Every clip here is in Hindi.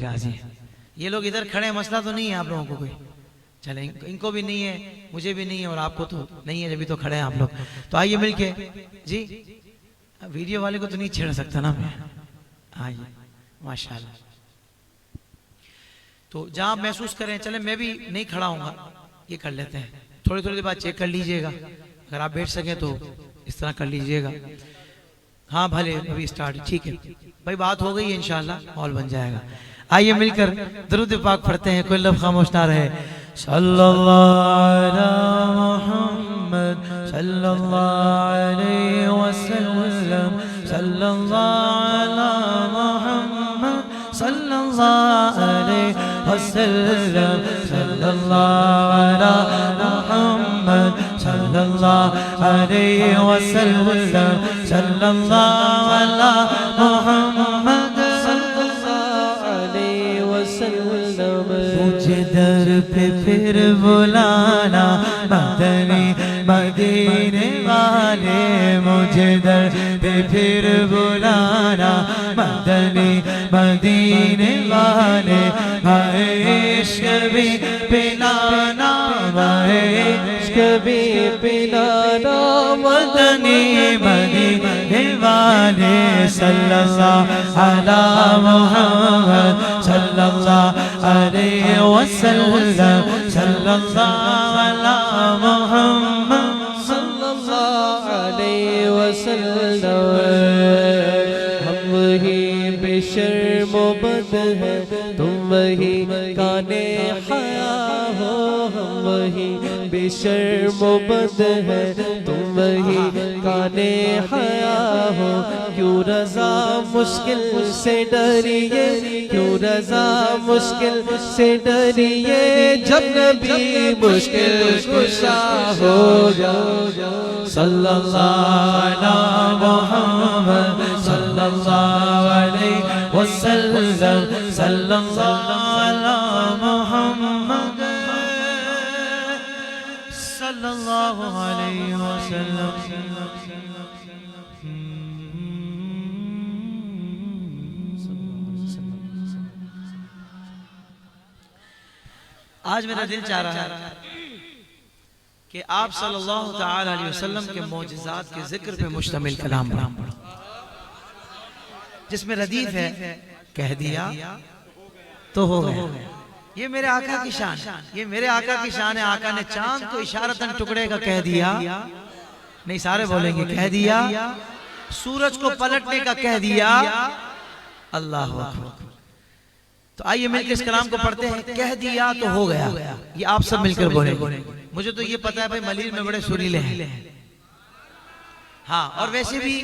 राजी हैं। ये लोग इधर खड़े हैं, मसला तो नहीं है आप लोगों को कोई, चले इनको भी नहीं है, मुझे भी नहीं है, और आपको तो नहीं है, जब भी तो खड़े हैं आप लोग। तो आइए मिलके जी, वीडियो वाले को तो नहीं छेड़ सकता ना मैं। आइए माशाल्लाह। तो जहां आप महसूस करें, चले मैं भी नहीं खड़ा हूँगा, ये कर लेते हैं, थोड़ी थोड़ी देर बाद चेक कर लीजिएगा, अगर आप बैठ सकें तो इस तरह कर लीजिएगा। हाँ भले अभी स्टार्ट, ठीक है भाई, बात हो गई है, इंशाल्लाह माहौल बन जाएगा। आइए मिलकर दरूद पाक पढ़ते हैं, कोई लफ्ज़ खामोश ना रहे। सल्लल्लाहु अलैहि मुहम्मद सल्लल्लाहु अलैहि वसल्लम, सल्लल्लाहु अलैहि मुहम्मद सल्लल्लाहु अलैहि वसल्लम, सल्लल्लाहु अलैहि मुहम्मद सल्लल्लाहु अलैहि वसल्लम, सल्लल्लाहु अलैहि मुहम्मद सल्लल्लाहु अलैहि वसल्लम। मुझे दर पे फिर बुलाना मदनी मदीने वाले, मुझे दर पे फिर बुलाना मदनी मदीने वाले, भाई इश्क भी पिलाना, भाई इश्क भी पिलाना मदनी मदीने वाले, सल्लल्लाहु अलैहि मुहम्मद सल्लल्लाहु अलैहि वसल्लम, सल्लल्लाहु अलैहि मुहम्मद सल्लल्लाहु अलैहि वसल्लम। हम वही बेशर्म बद है, तुम वही काने हया हो, हम वही बेशर्म बद है, तुम वही काने हया हो। क्यों रज़ा मुश्किल से डरिए, क्यों रज़ा मुश्किल से डरिए, जब नबी मुश्किल कुशा हो जाओ। सल्लल्लाहु अलैहि मुहम्मद सल्लल्लाहु अलैहि वसल्लम, सल्लल्लाहु अलैहि मुहम्मद सल्लल्लाहु अलैहि वसल्लम। आज मेरा दिल चाह रहा है कि आप सल्लल्लाहु तआला अलैहि वसल्लम के मौजिज़ात के जिक्र पे मुश्तमिल कलाम पढ़ो, जिसमें रदीफ है कह दिया तो हो गया। ये मेरे आका की शान, ये मेरे आका की शान है। आका ने चांद को इशारतन टुकड़े का कह दिया, नहीं सारे बोलेंगे कह दिया, सूरज को पलटने का कह दिया, अल्लाह अकबर। तो आइए मिलकर इस कलाम को पढ़ते हैं। कह दिया तो हो गया, ये आप सब मिलकर बोलेंगे। मुझे तो ये पता है भाई मलीर में बड़े सुरीले हैं, हाँ, और वैसे भी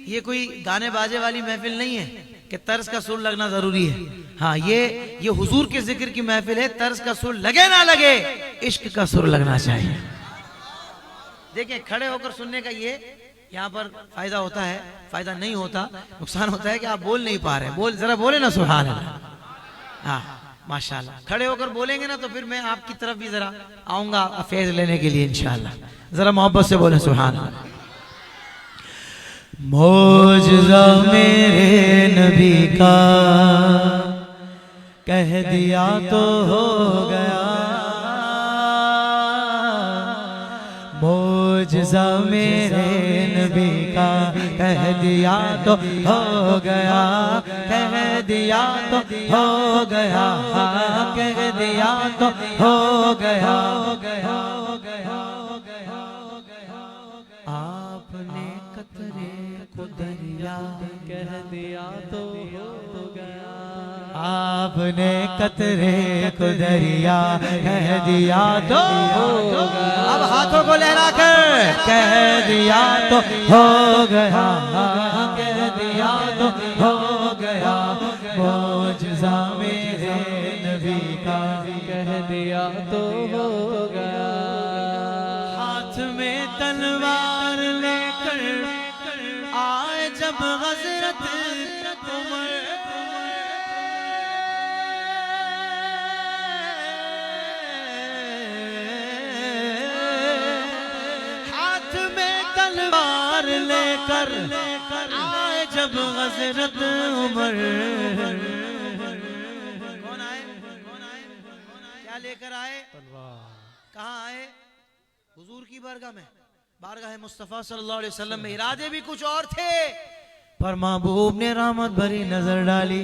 ये कोई गाने बाजे वाली महफिल नहीं है कि तर्ज का सुर लगना जरूरी है। हाँ, ये हुजूर के जिक्र की महफिल है, तर्ज का सुर लगे ना लगे, इश्क का सुर लगना चाहिए। देखिए खड़े होकर सुनने का ये यहाँ पर फायदा होता है, फायदा नहीं होता, नुकसान होता है कि आप बोल नहीं पा रहे। बोल जरा बोले ना सुभान अल्लाह। हाँ माशाल्लाह, खड़े होकर बोलेंगे ना तो फिर मैं आपकी तरफ भी जरा आऊंगा फैज लेने के लिए इंशाल्लाह। जरा मोहब्बत से बोले सुभान अल्लाह। मौजज़ा मेरे नबी का कह दिया तो हो गया, मौजज़ा मेरे नबी का कह दिया तो हो गया, कह दिया तो हो गया, कह दिया तो हो गया, आपने कतरे को दरिया कह दिया तो हो गया, आपने कतरे को दरिया कह दिया तो हो गया। अब हाथों को लहरा कर कह दिया तो हो गया, कह दिया तो हो गया, मौजज़ा मेरे नबी का कह दिया तो हो गया। हाथ में तलवार लेकर आए जब हज़रत उमर, हाथ में तलवार लेकर आए जब हज़रत उमर, लेकर आए, कहाँ आए? हुजूर की बारगाह में, बारगाह मुस्तफा सल्लल्लाहु अलैहि वसल्लम में। इरादे भी कुछ और थे, पर महबूब ने रहमत भरी नजर डाली।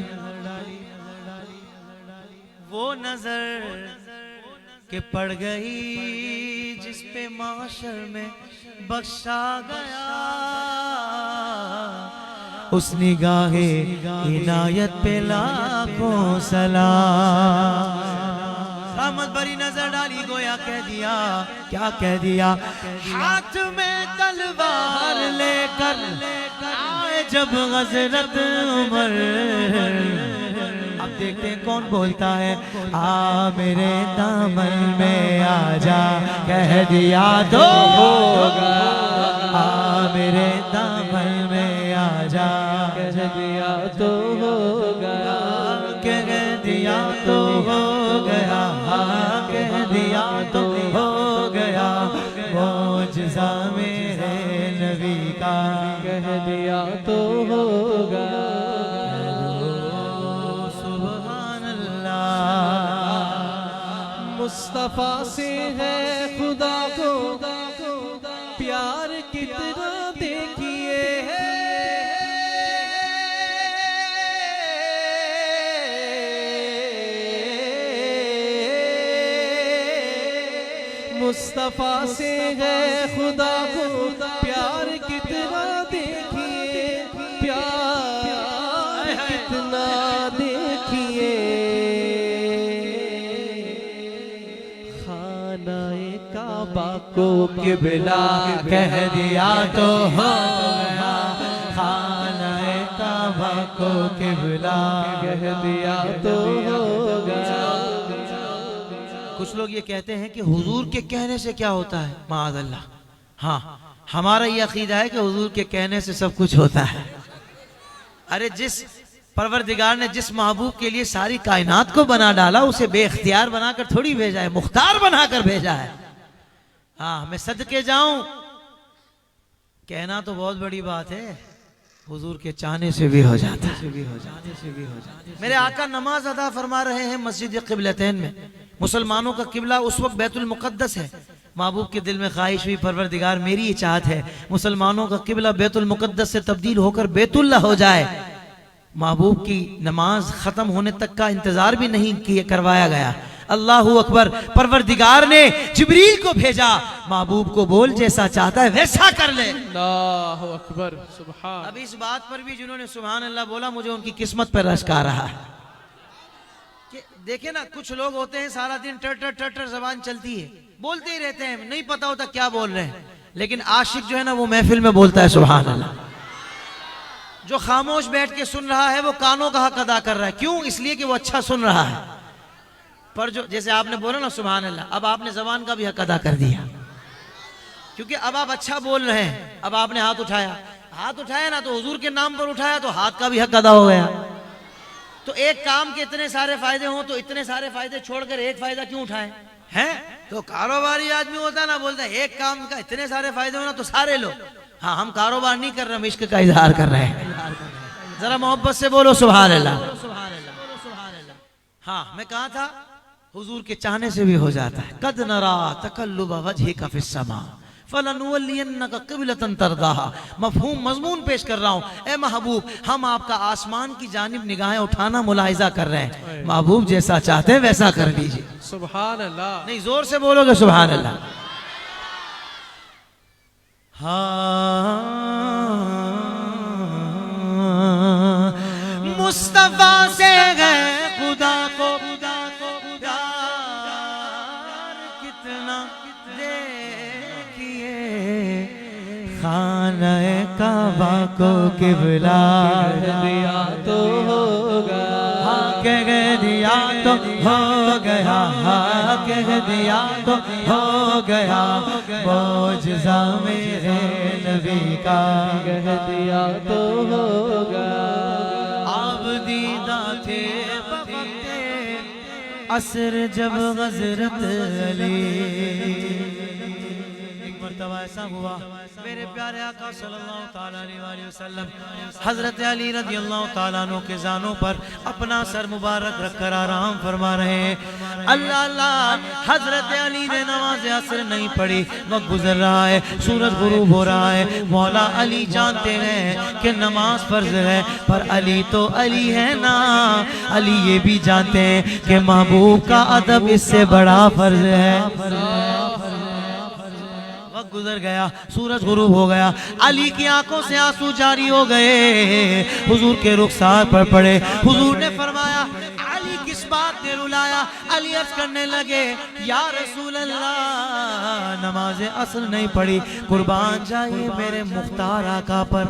वो नजर के पड़ गई जिस पे माशर में बख्शा गया, उस निगाहे इनायत पे लाखों सलाम। रहमत भरी नजर डाली, गोया कह दिया, क्या कह दिया? हाथ में तलवार लेकर आए जब हज़रत उमर। अब देखते हैं कौन बोलता है। आ मेरे दामन में आजा, कह दिया तो होगा। आ मेरे दामन में आजा, कह दिया तो होगा। कह दिया तो हो गया, कह दिया तो हो गया। मौजज़ा मेरे नबी का, कह दिया तो होगा। मुस्तफा से है खुदा को प्यार कितना देखिए है। मुस्तफा से है खुदा को प्यार कितना देखिए, प्यार कितना देखिए। काबा को किबला कह दिया तो हो गया। खानाए काबा को किबला कह दिया तो हो गया। कुछ लोग ये कहते हैं कि हुजूर के कहने से क्या होता है, माअज़ल्लाह। हाँ, हमारा ये अकीदा है कि हुजूर के कहने से सब कुछ होता है। अरे जिस परवरदिगार ने जिस महबूब के लिए सारी कायनात को बना डाला, उसे बेख्तियार बनाकर थोड़ी भेजा है, मुख्तार बनाकर भेजा है। हाँ, मैं सदके जाऊं, कहना तो बहुत बड़ी बात है, हुजूर के चाहने से भी हो जाता है। मेरे आका नमाज अदा फरमा रहे हैं मस्जिद क़िबलतैन में। मुसलमानों का किबला उस वक्त बैतुल मुक़द्दस है। महबूब के दिल में ख्वाहिश हुई, परवरदिगार मेरी ये चाहत है मुसलमानों का किबला बैतुल मुक़द्दस से तब्दील होकर बैतुल्लाह हो जाए। महबूब की नमाज खत्म होने तक का इंतजार भी नहीं किए करवाया गया। अल्लाहु अकबर। परवरदिगार ने जिब्रील को भेजा, महबूब को बोल जैसा चाहता है वैसा कर ले। अल्लाहु अकबर, सुभान। अब इस बात पर भी जिन्होंने सुभान अल्लाह बोला, मुझे उनकी किस्मत पर रश्क आ रहा है। देखे ना, कुछ लोग होते हैं सारा दिन टर टर टर जबान चलती है, बोलते ही रहते हैं, नहीं पता होता क्या बोल रहे हैं। लेकिन आशिक जो है ना, वो महफिल में बोलता है सुभान अल्लाह। जो खामोश बैठ के सुन रहा है वो कानों का हक अदा कर रहा है। क्यों? इसलिए कि वो अच्छा सुन रहा है। पर जो, जैसे आपने बोला ना सुभान अल्लाह, अब आपने जबान का भी हक अदा कर दिया, क्योंकि अब आप अच्छा बोल रहे हैं। अब आपने हाथ उठाया, हाथ उठाया ना तो हुजूर के नाम पर उठाया, तो हाथ का भी हक अदा हो गया। तो एक काम के इतने सारे फायदे हों तो इतने सारे फायदे छोड़कर एक फायदा क्यों उठाएं? हैं? तो कारोबारी आदमी होता है ना, बोलता है एक काम का इतने सारे फायदे हो ना तो सारे लो। हाँ, हम कारोबार नहीं कर रहे, हम इश्क का इजहार कर रहे हैं। जरा मोहब्बत से बोलो सुभान अल्लाह। हाँ, मैं कहा था, हुजूर के चाहने से भी हो जाता है। कद नरा तकल्लुब वजहिका फिस समा फलनुवल्लियन्नका क़िबलतन तरदाहा। मफ़हूम मज़मून पेश कर रहा हूँ। ए महबूब, हम आपका आसमान की जानिब निगाहें उठाना मुलाहिजा कर रहे हैं। महबूब जैसा चाहते हैं वैसा कर लीजिए। सुभान अल्लाह। नहीं, जोर से बोलोगे सुभान अल्लाह। हाँ, मुस्तफा से गए खुदा को कितना देखिए। खानाए काबा को किबला दिया तो होगा। हाँ, कह दिया तो हो गया। हाँ, कह दिया तो हो गया। मौजज़ा मेरे नबी का, कह दिया तो होगा। आप दीदा थे बक़ते असर जब हज़रत अली। एक मर्तबा ऐसा हुआ, मेरे प्यारे आका सल्लल्लाहु ताला अलैहि वसल्लम हजरत अली रज़ी अल्लाह ताला अन्हु के जानों पर अपना सर मुबारक रखकर आराम फरमा रहे हैं। अल्लाह अल्लाह, हजरत अली ने नमाज असर नहीं पढ़ी, वक्त गुजर रहा है, सूरज गुरूब हो रहा है। मौला अली जानते हैं कि नमाज फर्ज है, पर अली तो अली है ना, अली ये भी जानते हैं कि महबूब का अदब इससे बड़ा फर्ज है। वक्त गुजर गया, सूरज गुरूब हो गया, अली की आंखों से आंसू जारी हो गए, हुजूर के रुखसार पर पड़े। हुजूर ने फरमाया, अली किस बात ने रुलाया? अली अर्ज करने लगे, या रसूल अल्लाह, नमाज असर नहीं पढ़ी, कुर्बान जाइए मेरे मुख्तार आका पर।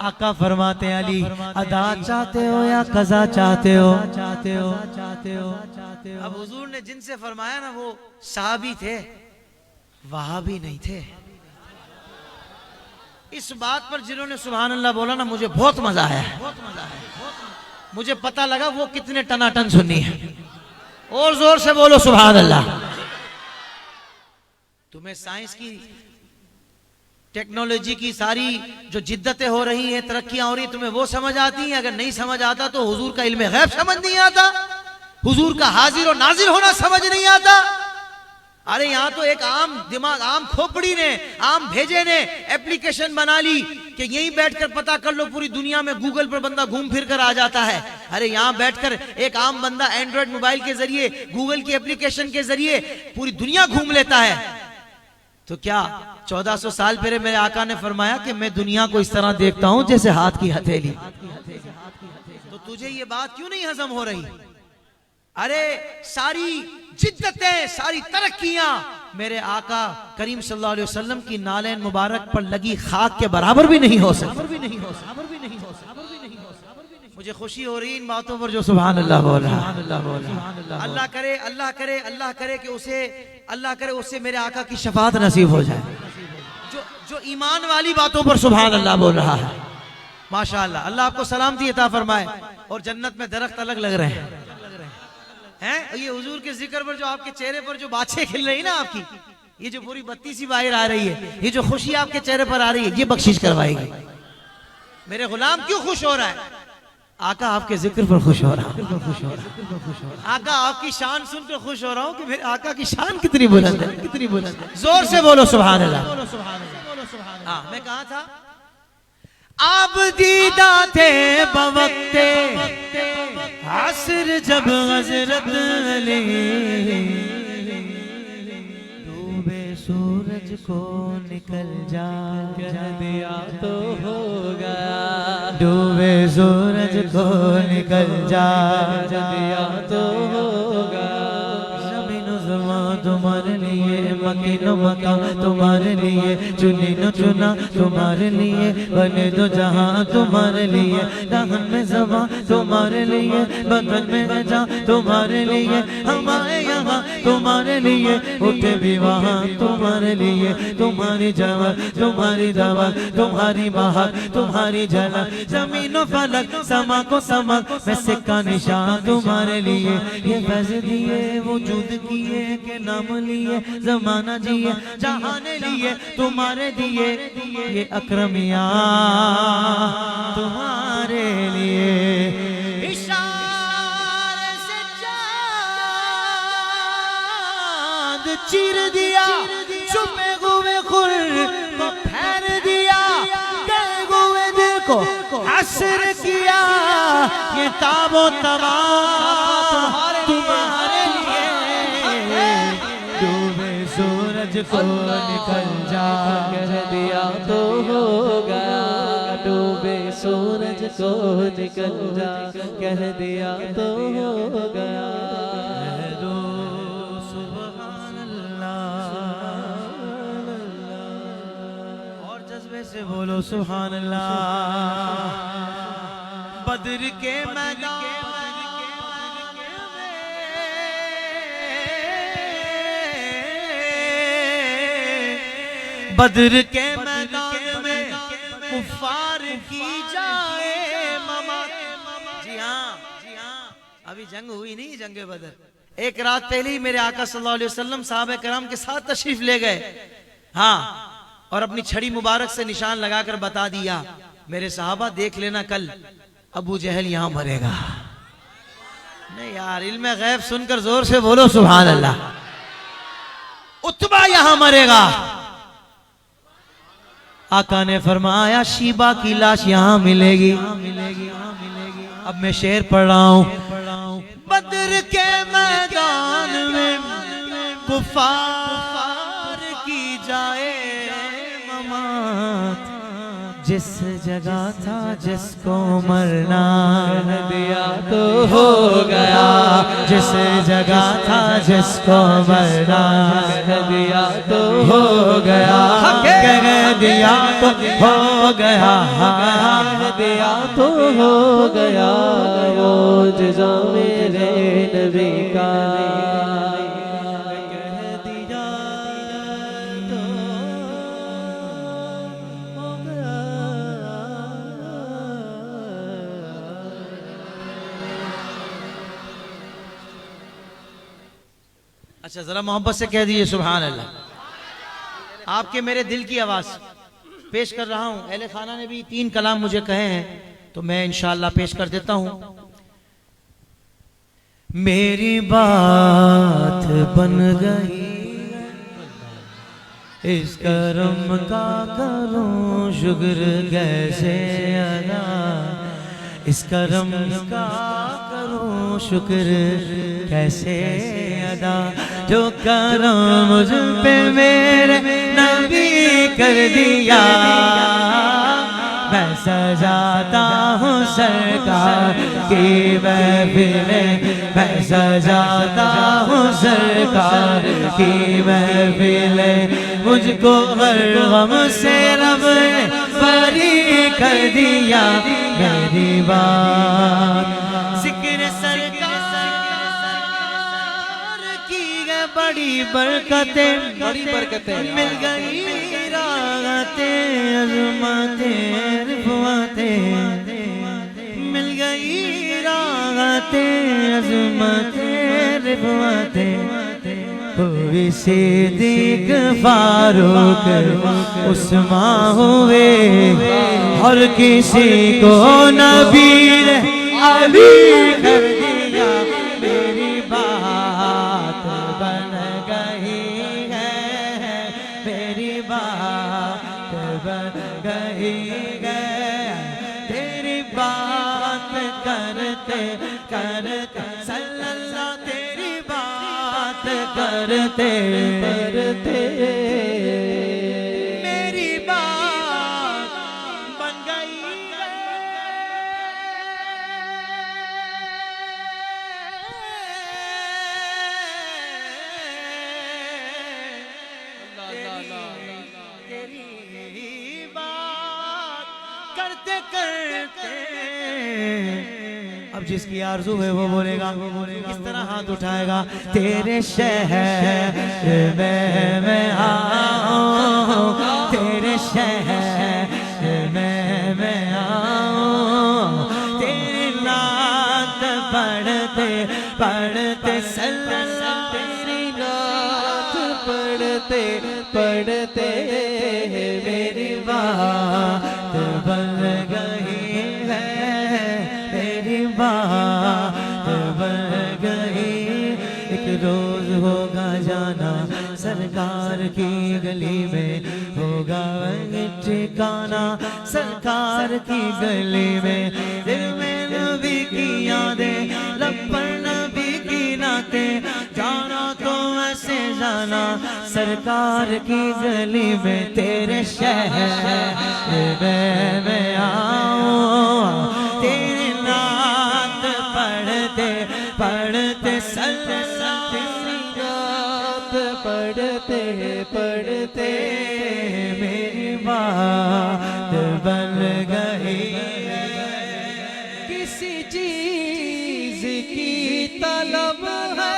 आका फरमाते हैं, अली अदा चाहते हो या कज़ा चाहते हो? अब हुजूर ने जिनसे फरमाया ना, वो सहाबी थे, वहाबी नहीं थे। इस बात पर जिन्होंने सुभान अल्लाह बोला ना, मुझे बहुत मजा आया, मुझे पता लगा वो कितने टनाटन सुन्नी है। और जोर से बोलो सुभान अल्लाह। तुम्हें साइंस की, टेक्नोलॉजी की सारी जो जिद्दतें हो रही हैं, तरक्कियां हो रही, तुम्हें वो समझ आती हैं? अगर नहीं समझ आता तो हुजूर का इल्म गैब समझ नहीं आता, हुजूर का हाजिर और नाजिर होना समझ नहीं आता। अरे यहाँ तो एक आम दिमाग, आम खोपड़ी ने, आम भेजे ने एप्लीकेशन बना ली कि यहीं बैठकर पता कर लो, पूरी दुनिया में गूगल पर बंदा घूम फिर कर आ जाता है। अरे यहाँ बैठकर एक आम बंदा एंड्रॉइड मोबाइल के जरिए, गूगल की एप्लीकेशन के जरिए पूरी दुनिया घूम लेता है। तो क्या 1400 साल पहले मेरे आका ने फरमाया कि मैं दुनिया को इस तरह देखता हूं जैसे हाथ की हथेली। तो तुझे ये बात क्यों नहीं हजम हो रही? अरे सारी जिद्दतें, सारी तरक्कियां मेरे आका करीम सल्लल्लाहु अलैहि वसल्लम की नालेन मुबारक पर लगी खाक के बराबर भी नहीं हो सकती। मुझे खुशी हो रही इन बातों पर जो सुभान अल्लाह बोल रहा है। अल्लाह करे, अल्लाह करे, अल्लाह करे कि उसे, अल्लाह करे उससे मेरे आका की शफाअत नसीब हो जाए, जो ईमान वाली बातों पर सुभान अल्लाह बोल रहा है। माशाअल्लाह, अल्लाह आपको सलामती अता फरमाए। और जन्नत में दरख्त अलग लग रहे हैं, ये हुजूर के जिक्र पर जो आपके चेहरे पर जो बातें खिल रही ना आपकी, ये जो पूरी बत्ती सी बाहर आ रही है, ये जो खुशी आपके चेहरे पर आ रही है, ये बख्शिश करवाएगी। मेरे गुलाम क्यों खुश हो रहा है? आका आपके जिक्र पर खुश हो रहा हूँ, आका आपकी शान सुनकर खुश हो रहा हूँ कि मेरे आका की शान कितनी बुलंद है, कितनी बुलंद है। जोर से बोलो सुभान अल्लाह। हाँ, मैं कहा था, आप दीदा थे बवक्ते असर जब हज़रत अली, डूबे सूरज को निकल जा, कह दिया तो हो गया, डूबे सूरज को निकल जा, कह दिया तो हो गया। ज़मीन ज़मा तुम्हारे लिए, मकीनो मका तुम्हारे लिए, चुनी न चुना तुम्हारे लिए, बने दो जहां तुम्हारे लिए, दामन में ज़मा तुम्हारे लिए, बदन में जा तुम्हारे लिए, हम आए यहाँ तुम्हारे लिए, उठे भी वहाँ तुम्हारे लिए, तुम्हारी जवा, तुम्हारी दवा, तुम्हारी बहार, तुम्हारी झलक, जमीन फलक समा को समक में सिक्का निशान तुम्हारे लिए। ये फैज़ दिए वजूद किए के नाम लिए, जमाना जिए जहाने लिए तुम्हारे दिए, ये अकरमिया तुम्हारे लिए। इशारे से चाँद चीर दिया, छुपे हुए खुर को फेर दिया, गए हुए दिल को हसर किया, ये ताबो तबा तुम्हारे लिए, डूबे सूरज को निकल जा, कह दिया तो हो गया, डूबे सूरज को निकल जा, कह दिया तो हो गया। और जज्बे से बोलो सुभान अल्लाह। बद्र के मैदान बद्र के मैदान में कुफार की जाए ममा। जी हाँ, अभी जंग हुई नहीं, जंग बदर। एक रात पहले ही मेरे आका सल्लल्लाहु अलैहि वसल्लम साहब कराम के साथ तशरीफ ले गए। हाँ, और अपनी छड़ी मुबारक से निशान लगाकर बता दिया, मेरे साहबा देख लेना कल अबू जहल यहां मरेगा। नहीं यार, इल्म गैब सुनकर जोर से बोलो सुभान अल्लाह। उतबा यहां मरेगा। आका ने फरमाया शीबा की लाश यहां मिलेगी। अब मैं शेर पढ़ रहा हूं। बद्र के मैदान में कुफार की जाए ममात, जिस जगह था जिसको मरना कह दिया तो हो गया, जिस जगह था जिसको मरना कह दिया तो हो गया, कह दिया तो हो गया, कह दिया तो हो गया। वो जज़ा मेरे नबी का कह दिया तो हो गया। अच्छा जरा मोहब्बत से कह दीजिए सुभान अल्लाह। आपके मेरे दिल की आवाज पेश कर रहा हूं। अहले खाना ने भी 3 कलाम मुझे कहे हैं, तो मैं इंशाअल्लाह पेश कर देता हूं। मेरी बात बन गई, इस करम का करूं शुक्र कैसे अदा, इस करम का करूं शुक्र कैसे अदा, जो करम मुझ पे मेरे नबी कर दिया। मैं सजाता हूँ सरकार की महफिलें, मैं सजाता हूँ सरकार की महफिलें, मुझको हर गम से रब ने बरी कर दिया। मेरी बात जिक्र सरकार की है, बड़ी बरकतें मिल गई, राहतें अज़मतें रिफ़अतें मिल गई, राहतें अज़मतें रिफ़अतें। कोई सिद्दीक़ फारूक उस्मान हुए, हर किसी को नबी ने अली कर दिया। मेरी बात बन गई है, मेरी बात बन गई है, तेरी बात करते करते सल्लल्लाहु, तेरी बात करते करते मेरी बात बन गई है। तेरी बात करते करते अब जिसकी आरज़ू है वो बोलेगा, किस तरह हाथ उठाएगा। तेरे शहर में मैं आऊं, तेरे शहर में मैं आऊं, तेरी नात पढ़ते पढ़ते सल्लल्लाहु, तेरी नात पढ़ते पढ़ते मेरी बात बन गई है, मेरी बात बन गई। एक रोज होगा जाना सरकार की गली में, होगा ठिकाना सरकार की गली में। दिल में नबी की यादें, लब पर नबी की नातें, जाना तो ऐसे जाना सरकार की गली में। तेरे शहर में मैं आऊं, तेरी नात पढ़ते पढ़ते सल्लल्लाहु, तेरी नात पढ़ते पढ़ते मेरी बात बन गई। किसी चीज की तलब है,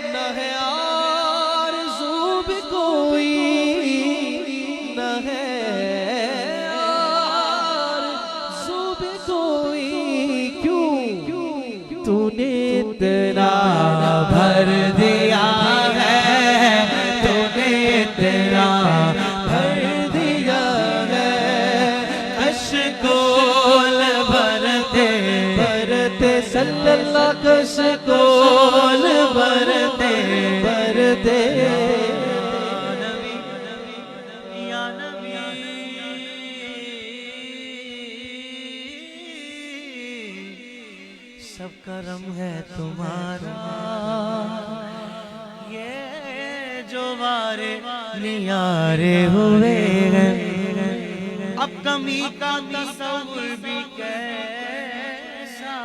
न है आरज़ू भी कोई, न है सल्लल्लाह कश कोल भरते भरते सब करम है तुम्हारा, ये जो वारे नियारे हुए हैं, अब कमी का तसव्वुर भी कैसा,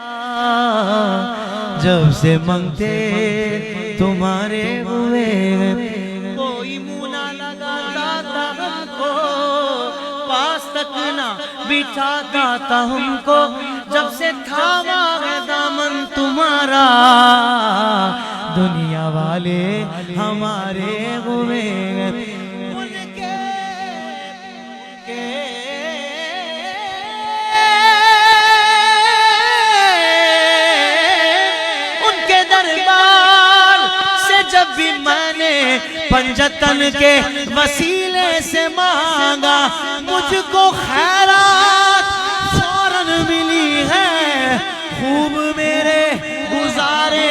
जब से मंगते तुम्हारे हुए हैं, कोई मुंह ना लगाता था हमको, पास तक ना बिठाता था हमको, जब से थामा है दामन तुम्हारा, दुनिया वाले हमारे हुए उनके दरबार से जब भी मैंने पंजतन के वसीले से मांगा, मुझको खैरात फौरन मिली है, खूब मेरे गुजारे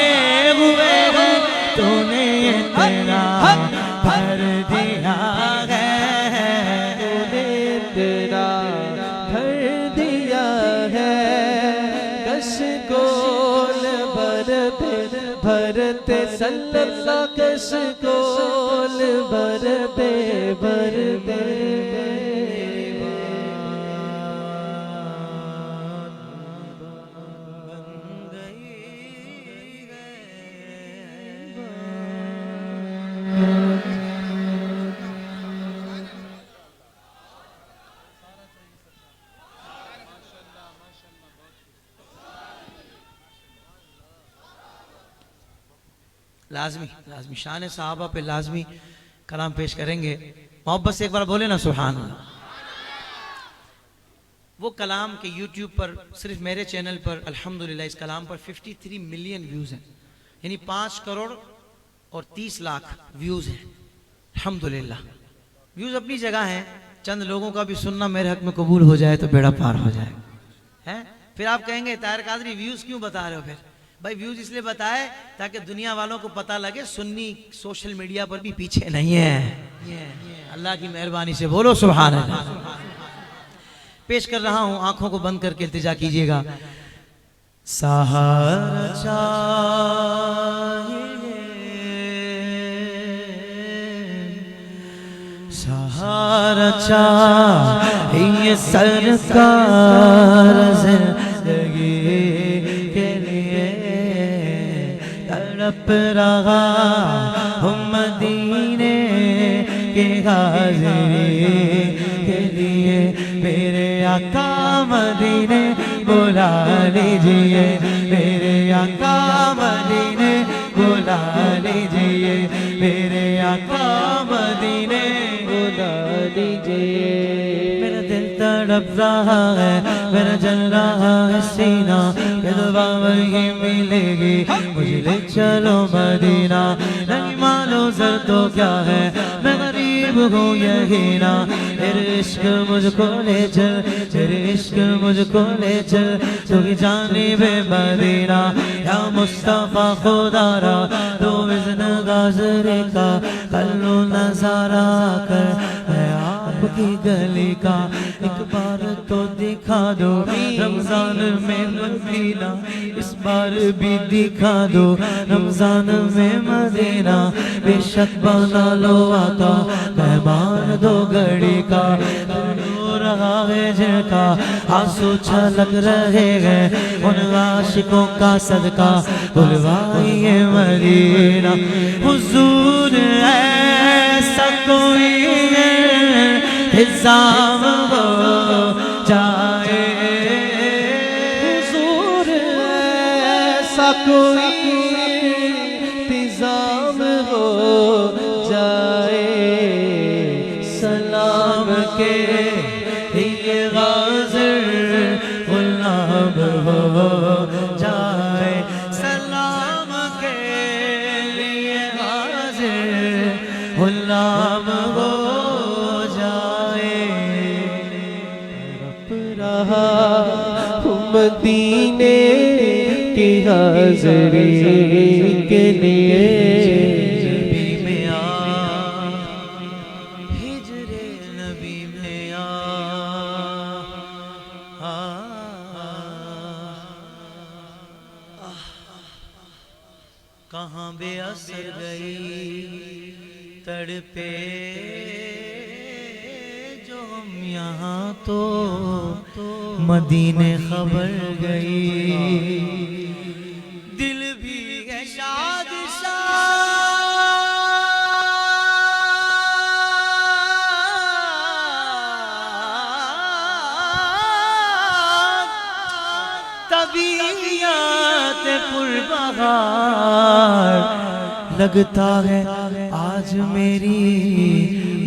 हुए हैं, तूने तेरा भर दिया है, तूने तेरा भर दिया है, कश कोल भरते भरते सल्लल्लाह कश कोल भरते भरते लाजमी लाजमी शान साहबा पे लाजमी कलाम पेश करेंगे। मोहब्बत से एक बार बोले ना सुभान अल्लाह। वो कलाम के YouTube पर सिर्फ मेरे चैनल पर अल्हम्दुलिल्लाह इस कलाम पर 53 मिलियन व्यूज़ हैं, यानी 5 करोड़ और 30 लाख व्यूज़ हैं। अल्हम्दुलिल्लाह व्यूज़ अपनी जगह हैं, चंद लोगों का भी सुनना मेरे हक में कबूल हो जाए तो बेड़ा पार हो जाए हैं। फिर आप कहेंगे ताहिर कादरी व्यूज़ क्यों बता रहे हो? फिर भाई व्यूज़ इसलिए बताए ताकि दुनिया वालों को पता लगे सुन्नी सोशल मीडिया पर भी पीछे नहीं है। अल्लाह की मेहरबानी से बोलो सुभान अल्लाह। पेश कर रहा हूं, आंखों को बंद करके इल्तिजा कीजिएगा। सहारा चाहिए, सहारा चाहिए सरकार जिंदगी के लिए, तड़प रहा हूँ मदीने के हाज़िरी के लिए, मेरे आका मदीने बुला लीजिए, मेरे आका मदीने बुला लीजिए, मेरे आका मदीने बुला लीजिए। मेरा दिल तड़प रहा है, मेरा जल रहा है सीना, ये दुआ वही मिलेगी मुझे, ले चलो मदीना। नहीं मानो सर तो क्या है, मैं गरीब हूँ यही ना, तेरे इश्क मुझको ले चल, तेरे इश्क मुझको ले चल, तू ही जानिबे मदीना। या मुस्तफा खुदारा तू इज़्न गाज़रे का कल्लू नज़ारा कर, मैं आपकी गली का एक बार तो दिखा दो, रमजान में मदीना इस बार भी दिखा दो, रमजान में मदीना बेशक बना लो आका, मेहमान दो घड़ी का, रहा है जिनका आंसू छलक रहे हैं, उन आशिकों का सदका बुलवाइए मदीना। हुजूर ऐसा कोई इंतज़ाम हो जाए, हुजूर ऐसा कोई इंतज़ाम हो जाए, सलाम के ये गाज़िर गुलाम हो जाए, सलाम के लिए गाज़िर गुलाम हो जाए। रहा मदीने की हाज़री के लिए नबी में आ, हिजरे नबी में आ, कहाँ बेअसर गई तड़पे जो हम यहाँ तो मदीने खबर गई दिल भी है शाद तबीयत पुरबहार लगता है आज मेरी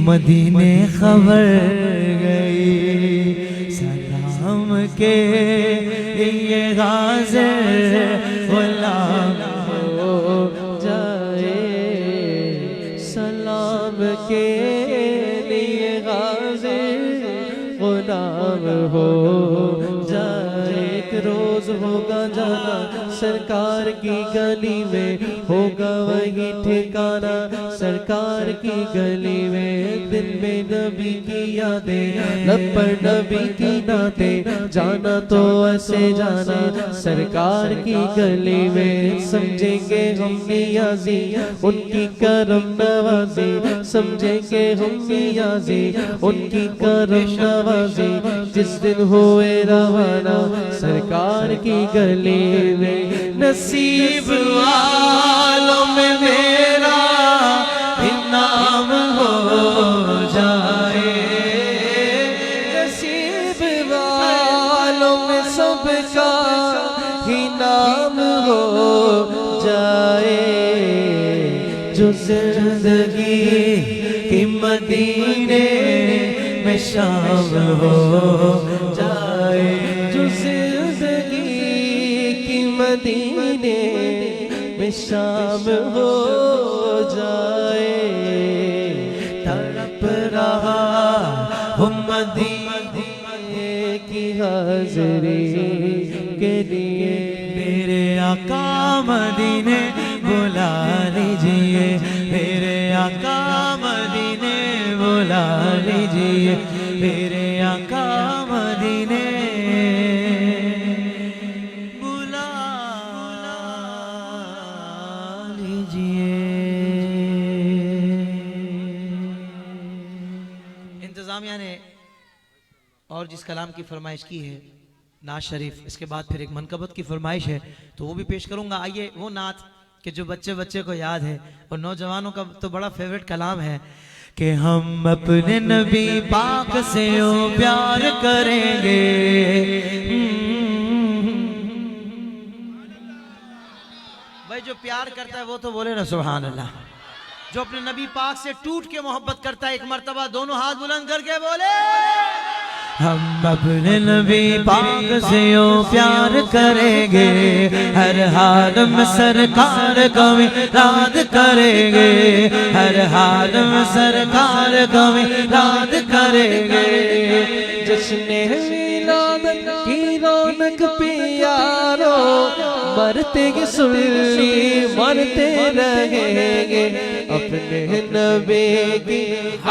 मदीने खबर गई सलाम के ये गाज़िर गुलाम हो जाए सलाम के लिए गाज़िर गुलाम हो जाए एक रोज होगा जाना सरकार की गली में होगा वही ठिकाना सरकार की गली में दिल में नबी की यादें लब पर नबी की नाते जाना तो ऐसे जाना सरकार की गली में समझेंगे हम नियाज़ी उनकी करम नवाज़ी समझेंगे हम नियाज़ी उनकी करम नवाज़ी जिस दिन हुए रवाना सरकार की गली में नसीब वालों में मेरा भी नाम हो जाए नसीब वालों में सबका ही नाम हो जाए जो जिंदगी की मदीने में शाम हो जाए जो जिंदगी की मदीने में शाम हो जाए तड़प रहा हूँ मदीने की हाज़री के लिए मेरे आका मदीने बुला लीजिए मेरे आका मदीने बुला लीजिए मेरे आका मदीने बुला लीजिए। इंतजामिया ने और जिस कलाम की फरमाइश की है नात शरीफ इसके बाद फिर एक मनकबत की फरमाइश है तो वो भी पेश करूंगा। आइए वो नात कि जो बच्चे बच्चे को याद है और नौजवानों का तो बड़ा फेवरेट कलाम है कि हम अपने नबी पाक से ओ प्यार करेंगे भाई जो प्यार करता है वो तो बोले ना सुभान अल्लाह जो अपने नबी पाक से टूट के मोहब्बत करता है एक मर्तबा दोनों हाथ बुलंद करके बोले हम अपने नबी पाक से ओ प्यार करेंगे हर हाल में सरकार का याद करेंगे हर हाल में सरकार का याद करेंगे जश्न मिलाद की रौनक प्यारो मरते की सुनली मरते रहेंगे अपने नबी की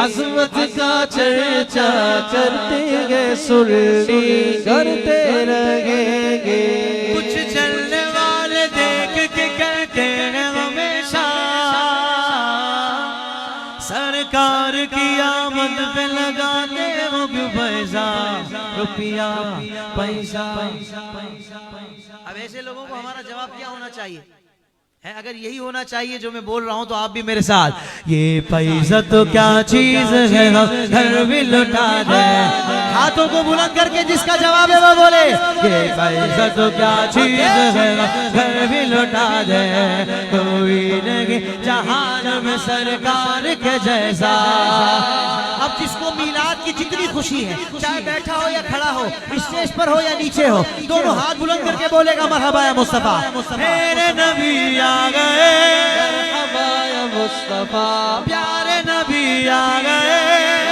अज़मत का चर्चा करते गए सुनली करते रहेंगे कुछ चलने वाले देख के कहते हैं हमेशा सरकार की आमद पे लगाते हो पैसा रुपया पैसा। अब ऐसे लोगों को हमारा जवाब क्या होना चाहिए है अगर यही होना चाहिए जो मैं बोल रहा हूं तो आप भी मेरे साथ ये पैसा तो क्या चीज है हम घर भी लुटा दे हाथों को बुलंद करके जिसका जवाब है वो बोले ये पैसा तो क्या चीज है हम घर भी लुटा दे कोई नहीं जहान में सरकार के जैसा। अब जिसको मीलाद की जितनी खुशी है चाहे बैठा हो या खड़ा हो स्टेज पर हो या नीचे हो दोनों हाथ बुलंद करके बोलेगा मरहबा या मुस्तफा मेरे नबी आ गए मरहबा या मुस्तफा प्यारे नबी आ गए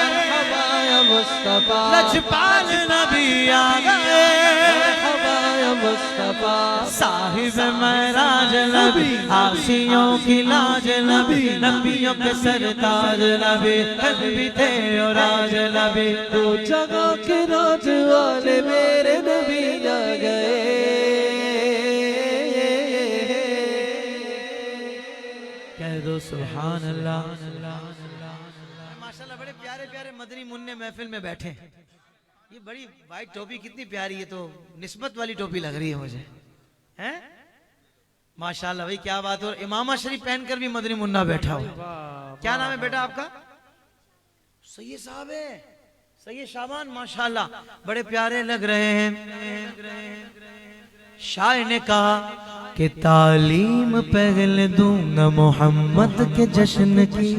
मरहबा या मुस्तफा लजपाल नबी आ गए मरहबा या मुस्तफा साहिब महराज नबी आसियों की लाज नबी नबियों के सरताज नबी नबी थे और राज नबी दो जगह के राज वाले मेरे नबी आ गए कह दो सुभान अल्लाह। माशाल्लाह बड़े प्यारे प्यारे मदनी मुन्ने महफिल में बैठे। ये बड़ी वाइट टोपी कितनी प्यारी है, तो निस्बत वाली टोपी लग रही है मुझे, हैं? माशाल्लाह भाई क्या बात हो। इमामा शरीफ पहनकर भी मदनी मुन्ना बैठा हो। क्या नाम है बेटा आपका? सैयद साहब है, सैयद शाबान। माशाल्लाह बड़े प्यारे लग रहे हैं। शायर ने कहा कि तालीम पहले दूंगा मोहम्मद के जश्न की,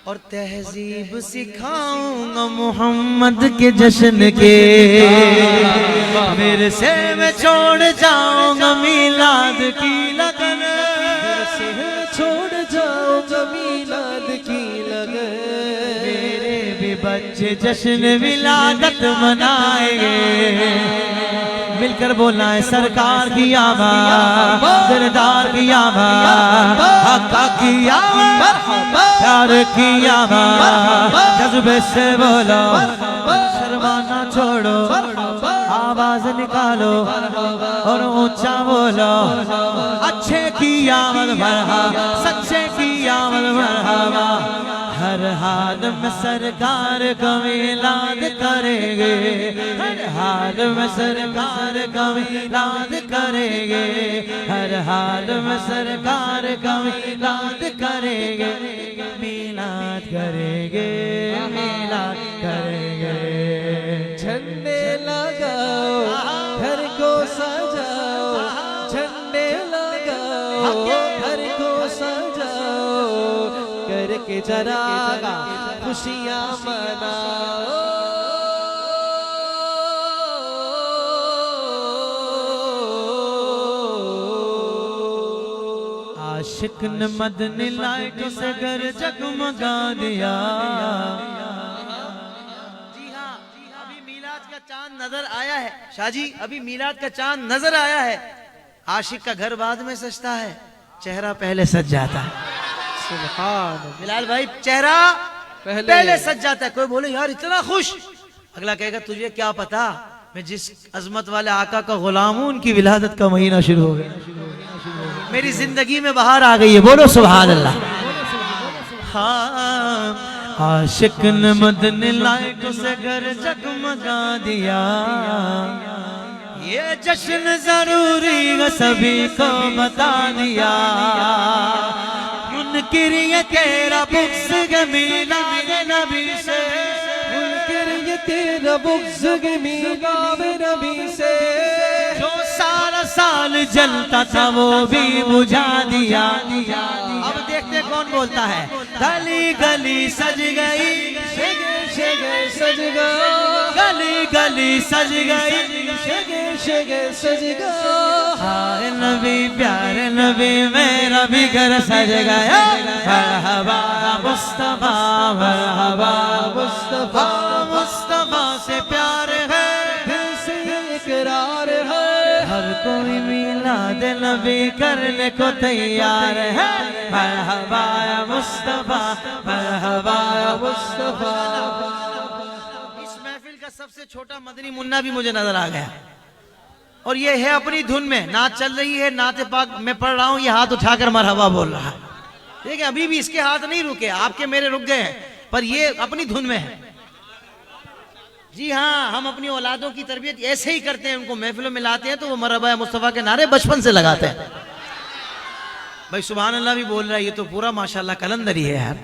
और तहजीब सिखाऊंगा मोहम्मद के जश्न के। मेरे से मैं छोड़ जाऊंगा मिलाद की लगन, से छोड़ जाऊंगा मिलाद की लगन। मेरे भी बच्चे जश्न विलादत मनाएंगे। मिलकर बोलना है सरकार की आवाज़, सरदार की आवाज़, हक़ की आवाज़, प्यार की आवाज़, जज्बे से बोलो, शर्माना छोड़ो, आवाज निकालो और ऊंचा बोलो। अच्छे की आमद मरहबा, सच्चे की आमद मरहबा। हर हाल में सरकार का मिलाद करेंगे, हर हाल में सरकार का मिलाद करेंगे, हर हाल में सरकार का मिलाद करेंगे, मिलाद करेंगे, मिलाद करेंगे। झंडे लगाओ घर को सजाओ, झंडे लगाओ घर को सजाओ, करके जरा खुशियाँ मनाओ। आशिक ने मदनी लाइटों से घर जगमगा दिया। जी हाँ, अभी मीलाद का चांद नजर आया है शाहजी, अभी मीलाद का चांद नजर आया है। आशिक का घर बाद में सजता है, चेहरा पहले सज जाता है। सुभान बिलाल भाई चेहरा पहले सज जाता है। कोई बोले यार इतना खुश, अगला कहेगा तुझे क्या पता मैं जिस अजमत वाले आका का गुलाम हूं, उनकी विलादत का महीना शुरू हो गया, मेरी जिंदगी में बाहर आ गई है। बोलो सुभान अल्लाह। हाँ, आशिक ने मदनी लाइटों से घर जगमगा दिया। ये जश्न जरूरी है सभी को बता दिया। मुनकिर ये तेरा बुग़्ज़ के मिलाद नबी से, मुनकिर ये तेरा बुग़्ज़ के मिलाद नबी से। जो सारा साल जलता था वो भी बुझा दिया। अब देखते कौन बोलता है। गली गली सज गई, शगे शगे सज गया, गली गली सज गई, शगे शगे सज गया। हाय नबी प्यारे नबी मेरा भी घर सज गया। मरहबा मुस्तफा, मरहबा मुस्तफा, मुस्तफा से प्यार है, दिल से इकरार है, हर कोई मिलाद नबी करने को तैयार है। मरहबा मुस्तफा, मरहबा मुस्तफा। इस महफिल का सबसे छोटा मदनी मुन्ना भी मुझे नजर आ गया, और ये है अपनी धुन में, नाच चल रही है, नाते पाक मैं पढ़ रहा हूँ, ये हाथ उठाकर मरहबा बोल रहा है। देखिए अभी भी इसके हाथ नहीं रुके, आपके मेरे रुक गए हैं, पर ये अपनी धुन में है। जी हाँ, हम अपनी औलादों की तरबियत ऐसे ही करते हैं, उनको महफिलों में लाते हैं तो वो मरहबा मुस्तफा के नारे बचपन से लगाते हैं। भाई सुभान अल्लाह भी बोल रहा है, ये तो पूरा माशाल्लाह कलंदर ही है यार,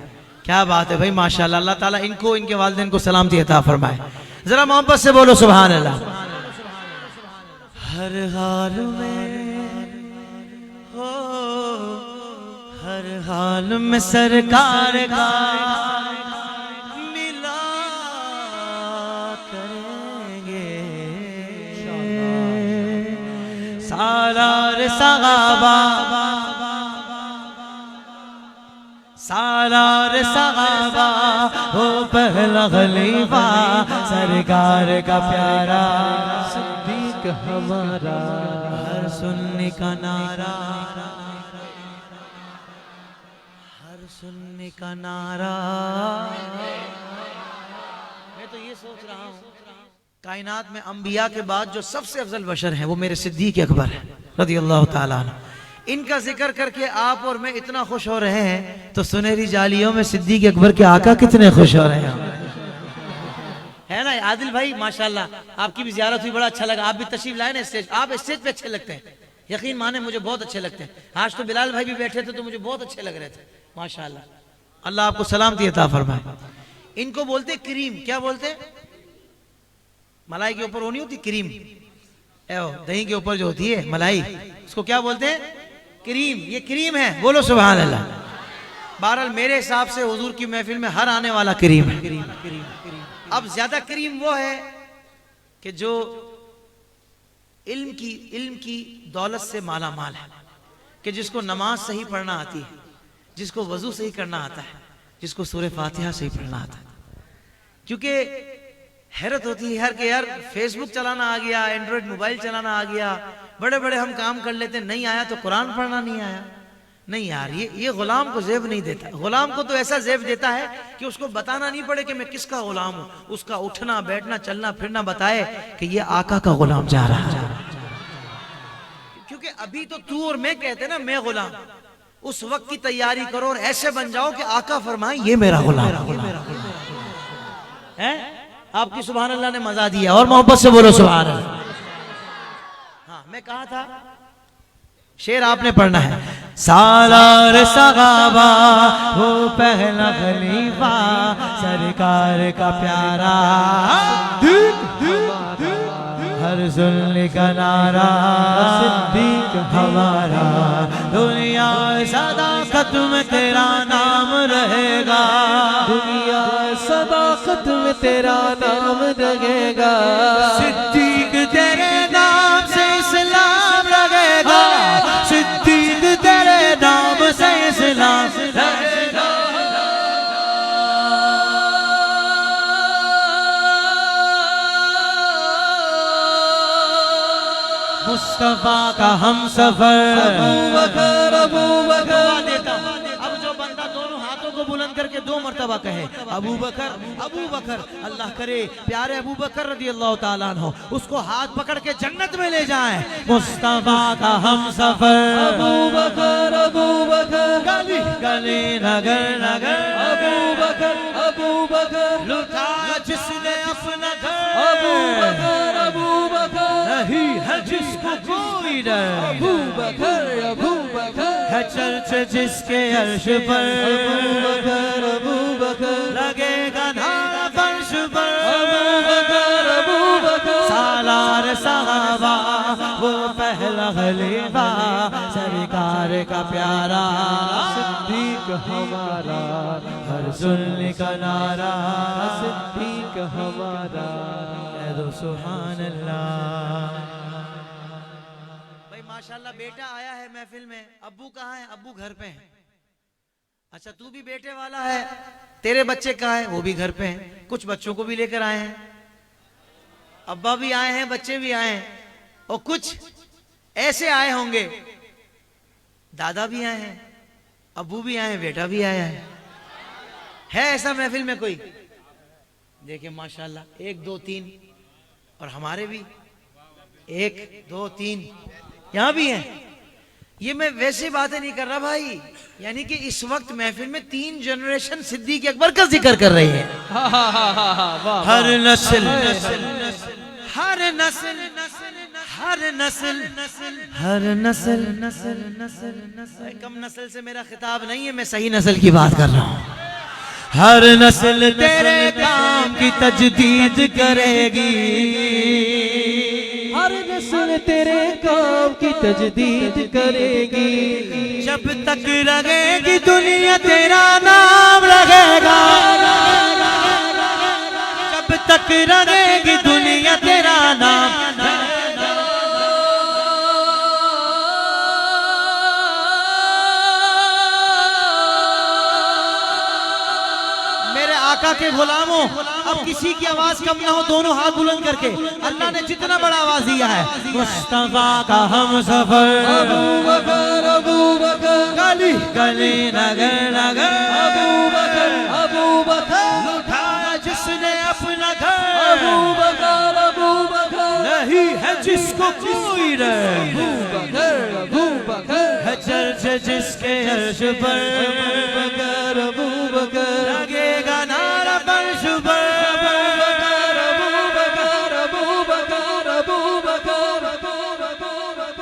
क्या बात है भाई माशाल्लाह। अल्लाह ताला इनको इनके वालिदैन को सलामती अता फरमाए। जरा मोहब्बत से बोलो सुभान अल्लाह। हर हाल में हो, हर हाल में सरकार का मिला करेंगे। सालार सहाबा, सालार सहाबा हो पहला खलीफा सरकार का प्यारा सिद्दीक हमारा हर सुन्नी का नारा हर सुन्नी का नारा। मैं तो ये सोच रहा हूँ कायनात में अंबिया के बाद जो सबसे अफजल बशर है वो मेरे सिद्दीक अकबर है रज़ी अल्लाह ताला अन्हु। इनका जिक्र करके आप और मैं इतना खुश हो रहे हैं तो सुनहरी जालियों में सिद्दीक अकबर के आका कितने खुश हो रहे हैं, है ना आदिल भाई? माशाल्लाह आपकी भी ज़ियारत हुई, बड़ा अच्छा लगा। आप भी तशरीफ लाए ना स्टेज, आप स्टेज पे अच्छे लगते हैं, यकीन माने मुझे बहुत अच्छे लगते हैं। आज तो बिलाल भाई भी बैठे थे तो मुझे बहुत अच्छे लग रहे थे माशाल्लाह। अल्लाह आपको सलामती अता फरमाए। इनको बोलते क्रीम, क्या बोलते? मलाई के ऊपर वो नहीं होती क्रीम, दही के ऊपर जो होती है मलाई, उसको क्या बोलते हैं? क्रीम। ये क्रीम है, बोलो सुभान अल्लाह। बहरहाल मेरे हिसाब से हुजूर की महफिल में हर आने वाला क्रीम है। अब ज्यादा क्रीम वो है कि जो इल्म की दौलत से माला माल है, कि जिसको नमाज सही पढ़ना आती है, जिसको वजू सही करना आता है, जिसको सूरह फातिहा सही पढ़ना आता है। क्योंकि हैरत होती है यार कि यार फेसबुक चलाना आ गया, एंड्रॉइड मोबाइल चलाना आ गया, बड़े बड़े हम काम कर लेते, नहीं आया तो कुरान पढ़ना नहीं आया। नहीं यार, ये गुलाम को जेब नहीं देता। गुलाम को तो ऐसा जेब देता है कि उसको बताना नहीं पड़े कि मैं किसका गुलाम हूं। उसका उठना बैठना चलना फिरना बताए कि ये आका का गुलाम जा रहा है। क्योंकि अभी तो तू और मैं कहते ना मैं गुलाम, उस वक्त की तैयारी करो और ऐसे बन जाओ कि आका फरमाए ये मेरा गुलाम है। आपकी सुभान अल्लाह ने मजा दिया, और मोहब्बत से बोलो सुभान अल्लाह। हाँ, मैं कहा था शेर आपने पढ़ना है। सालार सहाबा वो पहला खलीफा सरकार का प्यारा हर सुन्नी का नारा सिद्दीक हमारा। दुनिया सदाकत में तेरा नाम रहेगा, दुनिया सदाकत में तेरा नाम रहेगा। सिद्दीक तेरे नाम से इस्लाम लगेगा, सिद्दीक तेरे नाम से इस्लाम लगेगा। मुस्तफा का हम सफर अबू बकर देता। अब जो बंदा दोनों हाथों को बुलंद करके 2 मरतबा कहे अबू बकर अबू बकर, अल्लाह करे प्यारे अबू बकर रज़ी अल्लाह ताला अन्हु उसको हाथ पकड़ के जन्नत में ले जाए। मुस्तफा का हम सफर अबू बकर गली गली नगर नगर अबू बकर लुटा जिसने अपना घर, अबू बकर नहीं है जिसको कोई डर, अबू बकर है चर्च जिसके अर्श पर, अबू बकर लगेगा नारा फर्श पर, अबू बकर सालार सहाबा वो पहला खलीफा सरकार का प्यारा सिद्दीक हमारा हर सुन्नी का नारा सिद्दीक हमारा। कह दो सुभान अल्लाह। भाई माशाल्लाह बेटा आया है महफिल में, अब्बू कहाँ है? अब्बू घर पे हैं। अच्छा तू भी बेटे वाला है, तेरे बच्चे कहाँ है? वो भी घर पे हैं। कुछ बच्चों को भी लेकर आए हैं, अब्बा भी आए हैं, बच्चे भी आए हैं, और कुछ ऐसे आए होंगे दादा भी आए हैं, अब्बू भी आए हैं, बेटा भी आया है ऐसा महफिल में कोई? देखिए माशाल्लाह 1 2 3, और हमारे भी 1 2 3 यहां भी हैं। ये मैं वैसे बातें नहीं कर रहा भाई, यानी कि इस वक्त महफिल में 3 जनरेशन सिद्दीक अकबर का जिक्र कर रही है। हर नस्ल हर नस्ल हर नस्ल हर नस्ल कम नस्ल से मेरा खिताब नहीं है, मैं सही नस्ल की बात कर रहा हूँ। हर नस्ल तेरे काम की तजदीद करेगी, हर नस्ल तेरे काम की तजदीद करेगी। जब तक लगेगी दुनिया तेरा नाम लगेगा, जब तक लगेगी दुनिया तेरा नाम। मेरे आका के गुलामों, अब किसी की आवाज कम ना हो, दोनों हाथ बुलंद करके अल्लाह ने जितना बड़ा आवाज दिया है, मुस्तफा का हम सफर, अबू बकर अबू बकर, गली गली नगर नगर, अबू बकर अबू बकर, लुटाया जिसने अपना घर, अबू बकर अबू बकर, नहीं है जिसको कोई रहे, अबू बकर है चर्चा जिसके अर्श पर, अबू बकर, लगेगा नारा फर्श पर, अबू बकर अबू बकर, अबू बकर अबू बकर,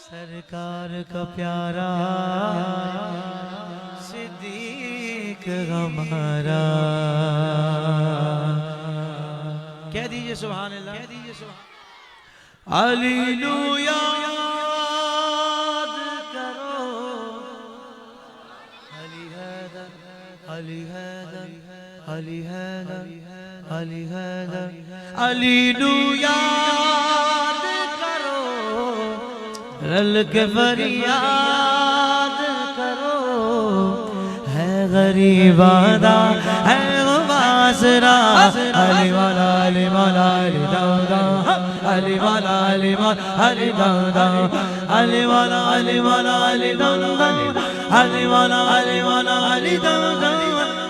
सरकार का प्यारा सिद्दीक हमारा। कह दीजिए सुभान अल्लाह, कह दीजिए सुभान। हालेलुया याद करो, अली हैदर अली हैदर अली हैदर अली हैदर, हालेलुया याद करो, रल के फरियाद करो, है गरीब आदा है मुबासरा, अली वाला अली वाला अली दाऊदा, अली वाला अली वाला अली दाऊदा, अली वाला अली वाला अली दाऊदा, अली वाला अली वाला अली दाऊदा,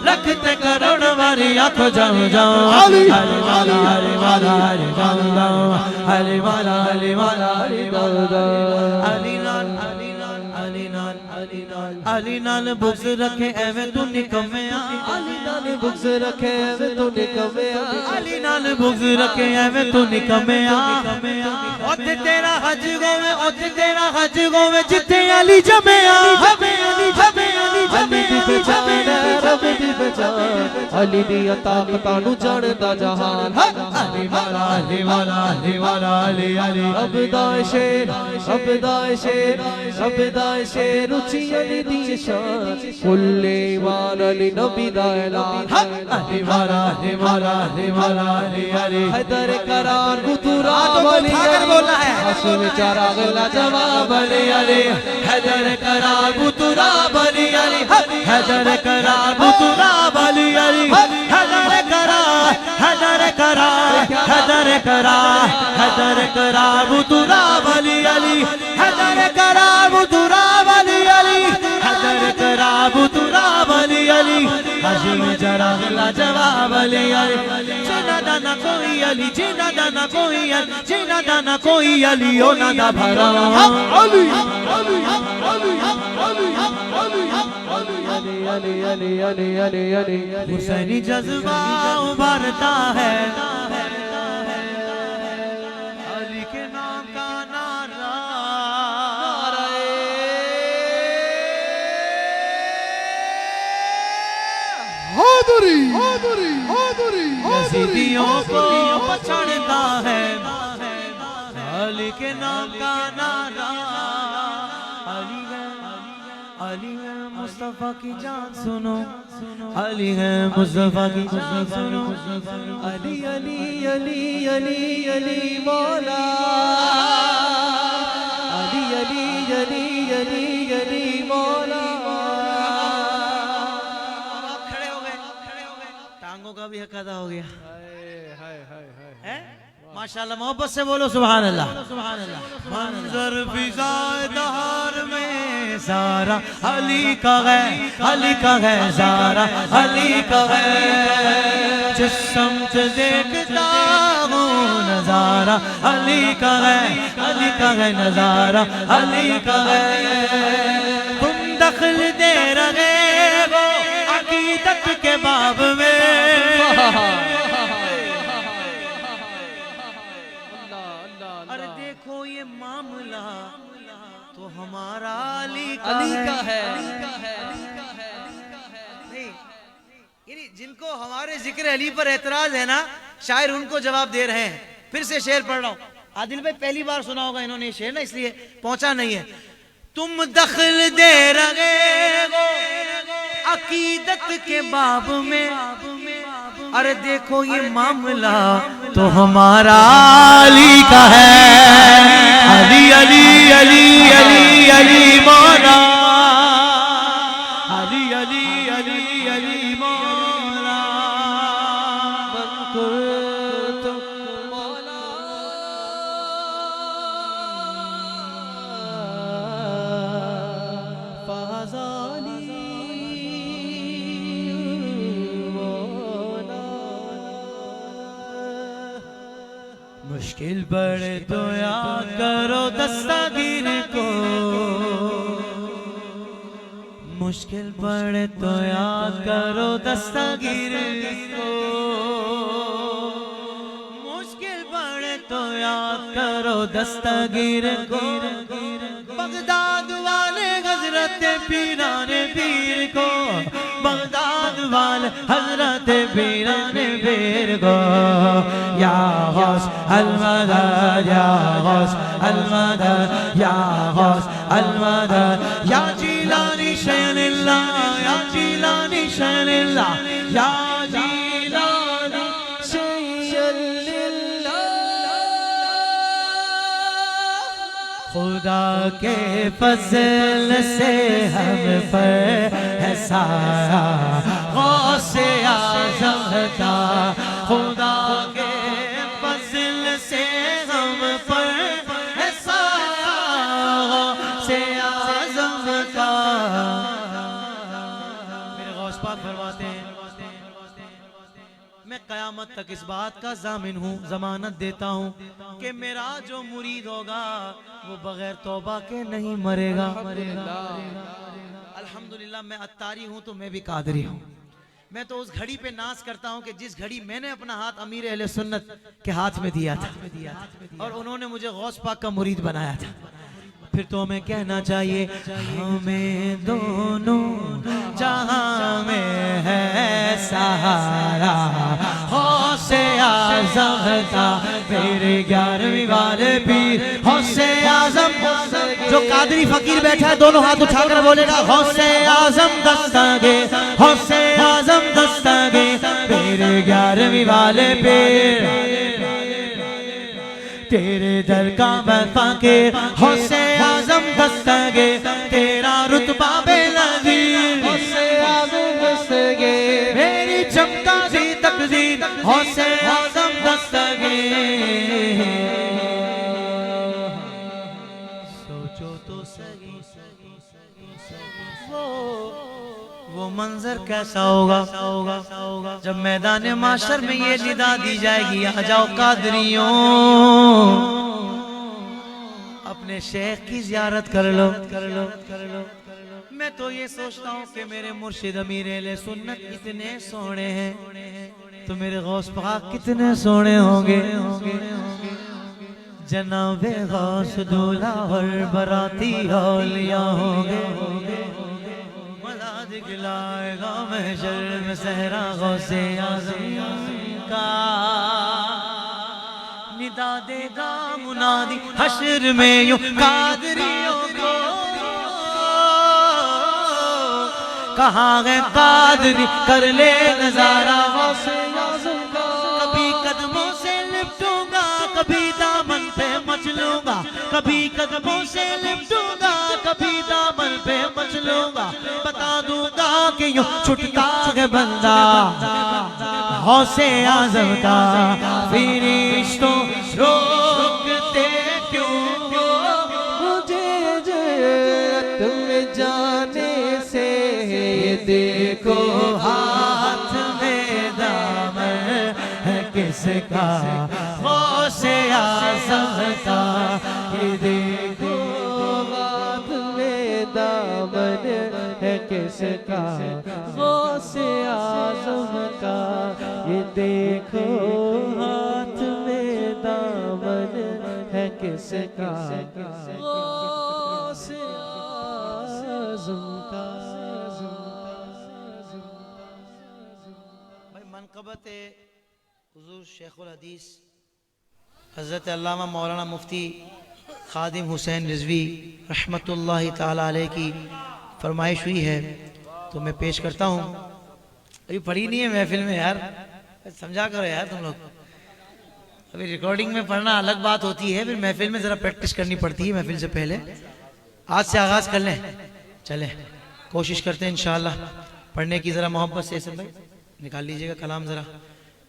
रखते करोड़ वारी आंखों जाऊं जाऊं, अली वाला अली वाला अली दाऊदा, अली वाला अली वाला अली दाऊदा, अली नाल अली नाल अली नाल अली नाल अली नाल बुक्स रखे एवें तू निकम्मे आ, अली नाल बुक्स रखे एवें तू निकम्मे आ, अली नाल बुक्स रखे एवें तू निकम्मे आ, ओते तेरा हज गोवे, ओते तेरा हज गोवे, जिथे अली जमे आ, जमे अली जमे अली अली दी पहचान रब दी पहचान, अली दी ताकतां नू जानदा जहान, अली वाला अली वाला अली वाला अली अली, अबदा शेर अबदा शेर अबदा शेर, उची अली दी शान, कुल्ले ईमान अली नबी दा ऐलान, अली वाला अली वाला अली वाला अली अली, हैदर करार बुतुरा वाली बोलना है, आंसू चारा गला जवाब अली अली, हैदर करार बुतुरा अली अली, हैदर करार बुतुरा अली अली, हैदर करार हैदर करार हैदर करार हैदर करार बुतुरा अली अली, हैदर करार बुतुरा अली अली, हैदर करार बुतुरा अली अली, हजीम जरा गला जवाब अली अली, जिना दाना कोई अली, जिना दाना कोई अली, जिना दाना कोई अली, ओ ना दा भरा अली अली अली अली अली अली अली अली हुसैनी जज्बा उभरता है, अली के नाम का नारा, हादरी हादरी हादरी यजीदियों को पछाड़ता है, अली के नाम का नारा, अली है अली है मुस्तफा की जान सुनो, अली है मुस्तफा की जान सुनो, अली अली अली अली अली मौला, अली अली अली अली अली मौला। खड़े हो गए टांगों का भी हक अदा हो गया है, माशाल्लाह, मोहब्बत से बोलो सुभान अल्लाह, सुभान अल्लाह। मंजर फिजाए दहार में सारा अली का है, अली का है सारा अली का है, जिस समझ देखता हूँ नजारा अली का है, अली का है नजारा अली का है, तुम दखल दे रहे हो अकीदत के बाब में, अरे देखो ये मामला तो हमारा अली का है, नहीं, यानी जिनको हमारे जिक्र अली पर एतराज है ना, शायर उनको जवाब दे रहे हैं। फिर से शेर पढ़ रहा हूं, आदिल भाई पहली बार सुना होगा इन्होंने ये शेर ना, इसलिए पहुंचा नहीं है। तुम दखल दे रहे हो अकीदत के बाब में, अरे देखो ये मामला तो हमारा अली का है, अली अली अली अली अली मौला, अली अली अली अली मौला मन कुर्तु मौला फाज़ाली मौला। मुश्किल पड़े तो याद करो दस्तगीर को, मुश्किल पड़े तो याद करो दस्तगीर को, मुश्किल पड़े तो याद करो दस्तगीर को। बगदाद वाले हजरत पीराने पीर को, बगदाद वाले हजरत पीराने पीर को। या गौस अल-मदद या गौस अल-मदद या गौस अल-मदद या जीलानी शैनिल्लाह या जीलानी शैनिल्लाह या जीलानी शैनिल्लाह। खुदा के फजल से हम पर है साया गौसे आज़म का, खुदा के फजल से हम पर है साया गौसे आज़म का। मेरे गौस पाक फरमाते हैं मैं क़यामत तक इस बात का ज़ामिन हूँ, ज़मानत देता हूँ कि मेरा जो मुरीद होगा वो बगैर तौबा के नहीं मरेगा। अल्हम्दुलिल्लाह मैं अत्तारी हूँ तो मैं भी कादरी हूँ। मैं तो उस घड़ी पे नाज करता हूँ कि जिस घड़ी मैंने अपना हाथ अमीर अहले सुन्नत के हाथ में दिया था और उन्होंने मुझे गौस पाक का मुरीद बनाया था। फिर तो हमें कहना चाहिए हमें दोनों जहां में है सहारा गौसे आज़म का। मेरे 11वीं वाले पीर गौसे आज़म, जो कादरी फकीर बैठा है दोनों हाथ उठाकर बोलेगा गौसे आज़म दस्तगीर, गौसे आज़म दस्तगीर। मेरे 11वीं वाले पीर तेरे दर का मैं फकीर, गौसे आज़म दस्तगीर। तेरा रुतबा बेनज़ीर, गौसे आज़म दस्तगीर। मेरी चमका सी तकदीर, गौसे आज़म दस्तगीर। सोचो तो सही वो मंजर कैसा होगा जब मैदान माशर में ये निदा दी जाएगी आ जाओ कादरियों अपने शेख की ज़ियारत कर लो। मैं तो ये सोचता हूँ कि मेरे मुर्शिद अमीर अहले सुन्नत इतने सोने हैं तो मेरे गौस पाक कितने सोने होंगे। जनाबे गौस दूल्हा और बराती औलिया होंगे। मज़ा दिखलाएगा महशर में सहरा गौसे आज़म का। निदा देगा मुनादी हश्र में यूं कादरियों को। कहाँ गए कादरी कर ले नजारा गौसे आज़म का। कभी कदमों से लिपटूंगा कभी दामन पे मचलूंगा, कभी कदमों से लिपटूंगा कभी दामन पे मचलूंगा। बता दूंगा कि यूं छुटता है बंदा गौसे आज़म का। फरिश्तों रोकते क्यों मुझे जन्नत में जाने से। ये देखो हाथ में दामन है किसका गौसे आज़म का। ये देखो हाथ में दामन है किसका गौसे आज़म का। ये देखो हाथ में दामन है किसका गौसे आज़म का। भाई मनक़बत हुज़ूर शेखुल हदीस हज़रत अल्लामा मौलाना मुफ्ती खादिम हुसैन रिज़वी रहमतुल्लाहि ताला अलैह की फरमाइश हुई है तो मैं पेश करता हूँ। अभी पढ़ी नहीं है महफिल में यार, समझा करो यार तुम लोग। अभी रिकॉर्डिंग में पढ़ना अलग बात होती है, फिर महफिल में ज़रा प्रैक्टिस करनी पड़ती है महफिल से पहले। आज से आगाज़ कर लें, चलें कोशिश करते हैं इंशाअल्लाह। पढ़ने की जरा मोहब्बत से सब भाई निकाल लीजिएगा कलाम, जरा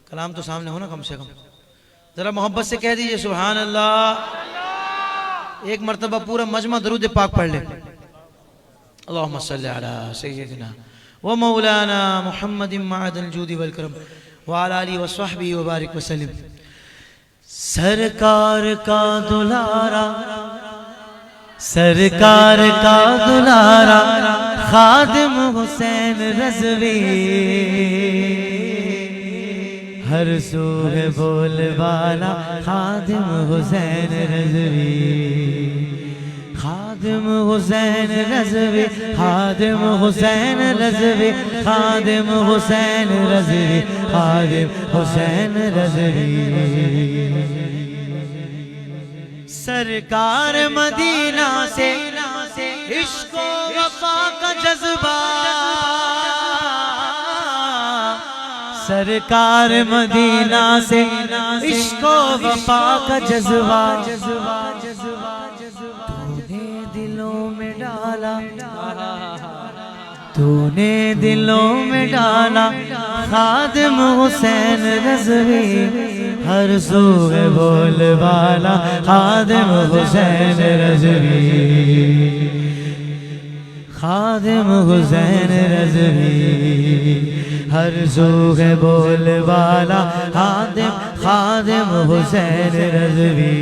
कलाम तो सामने हो ना कम से कम, जरा मोहब्बत से कह दीजिए सुभान अल्लाह। एक मर्तबा पूरा मजमा दरूद पाक पढ़ ले। अल्लाहुम्मा सल्ली अला सय्यिदिना व मौलाना मुहम्मदिन मअदल जूदी वल करम व अला आलिहि व सहबिहि व बारिक वसल्लम। सरकार का दुलारा, सरकार का दुलारा खादिम हुसैन रज़वी, हर सू है बोलबाला खादिम हुसैन रज़वी, खादिम हुसैन रज़वी, खादिम हुसैन रज़वी, खादिम हुसैन रज़वी, खादिम हुसैन रज़वी। सरकार मदीना से इश्क व वफा का जज्बा, सरकार मदीना से इश्क व वफा का जज्बा, तूने दिलों में डाला, तूने दिलों में डाला खादिम हुसैन रज़वी, हर सू है बोलबाला खादिम हुसैन रज़वी, खादिम हुसैन रज़वी, हर सू है बोलबाला खादिम, खादिम हुसैन रज़वी।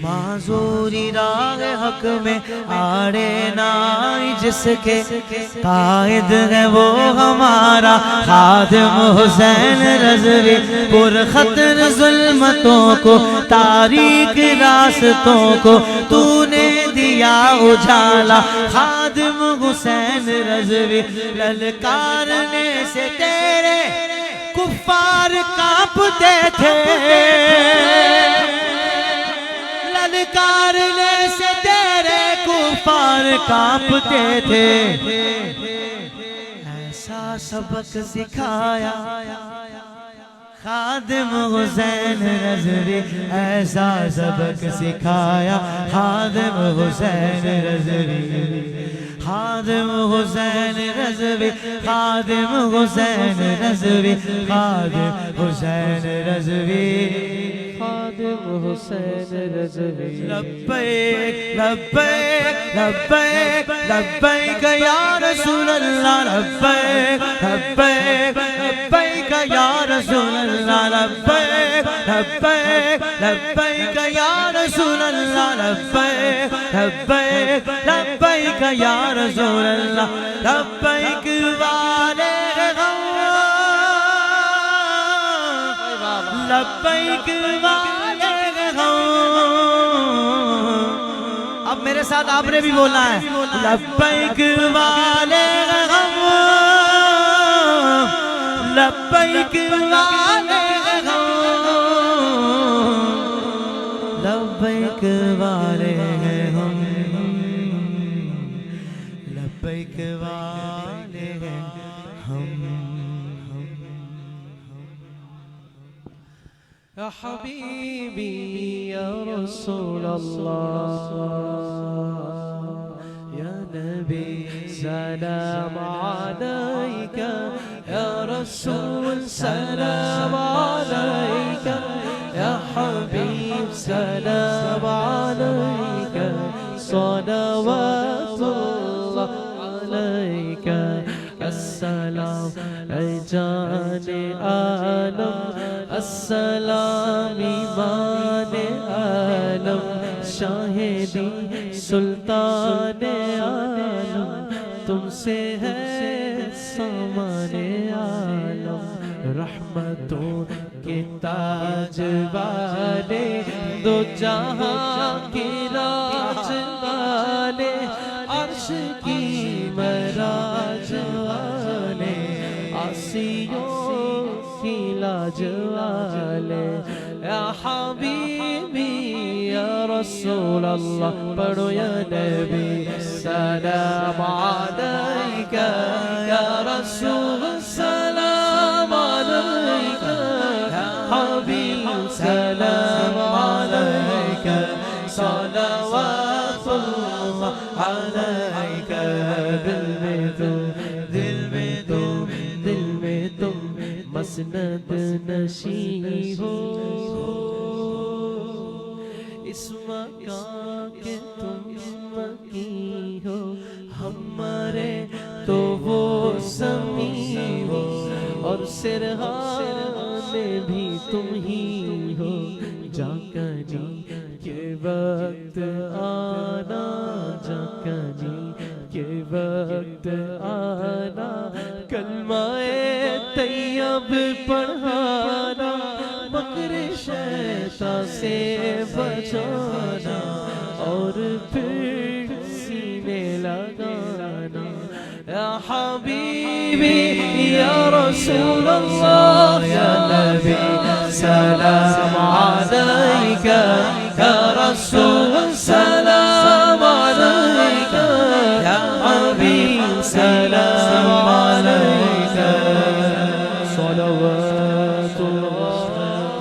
माजूरी राग हक में आड़े नाई जिसके, कायद है वो हमारा खादिम हुसैन रज़वी, पुरखतर जुल्मतों को तारीक रास्तों को तूने दिया उजाला खादिम हुसैन रज़वी, ललकारने से तेरे कुफ्फार कांपते थे, ललकारने से तेरे कुफ्फार कांपते थे, ऐसा सबक सिखाया खादिम हुसैन रज़वी, ऐसा सबक सिखाया खादिम हुसैन रज़वी, खादिम हुसैन रज़वी, खादिम हुसैन रज़वी, खादिम हुसैन रज़वी, खादिम हुसैन रज़वी। लब्बैक लब्बैक लब्बैक लब्बैक या रसूल अल्लाह, लब्बैक लब्बैक लब्बैक या रसूल अल्लाह, लब्बैक लब्बैक लब्बैक या रसूल अल्लाह, लब्बैक लब्बैक लब्बैक या रसूल अल्लाह, लब्बैक वाले गम, लब्बैक वाले गम। अब मेरे साथ आपने भी बोलना है, लब्बैक वाले गम, लब्बैक वाले गम, लब्बैक वाले हैं हम, लब्बैक वाले हैं हम। या हबीबी या रसूल अल्लाह, या नबी सलाम अलैका, या रसूल सलाम अलैका, या हबीब सलाम अलैका, सलावतुल्लाह अलैका, अस्सलाम ऐ जाने आलम, अस्सलाम ईमान आलम, शाहिदी सुल्तान आलम, तुमसे है सामाने आलम, रहमतों के ताज वाले, दो जहां के राज वाले, अर्श की मराज वाले, आसियों की लाज वाले, या हबीबी या रसूल अल्लाह, पढ़ो या नबी सलाम अलैका, या रसूल सलाम अलैका, हबीब सलाम अलैका, सलावतुल्लाह अलैका, दिल में तू मसनद नशी हो, इस मकान के तुम मकी हो, हमारे तो वो समी हो, और सिरहाने भी तुम ही हो। जाकनी के वक्त आना, जाकनी के वक्त आना, कलमाए तैयब पढ़ाना, मकरे शैतान से बचाना, और फिर सीने लगाना। या हबीबी या रसूल अल्लाह, या नबी सलाम अलैका, या रसूल सलाम अलैका, या हबीब सलाम अलैका, सलवातुल्लाह अलैका।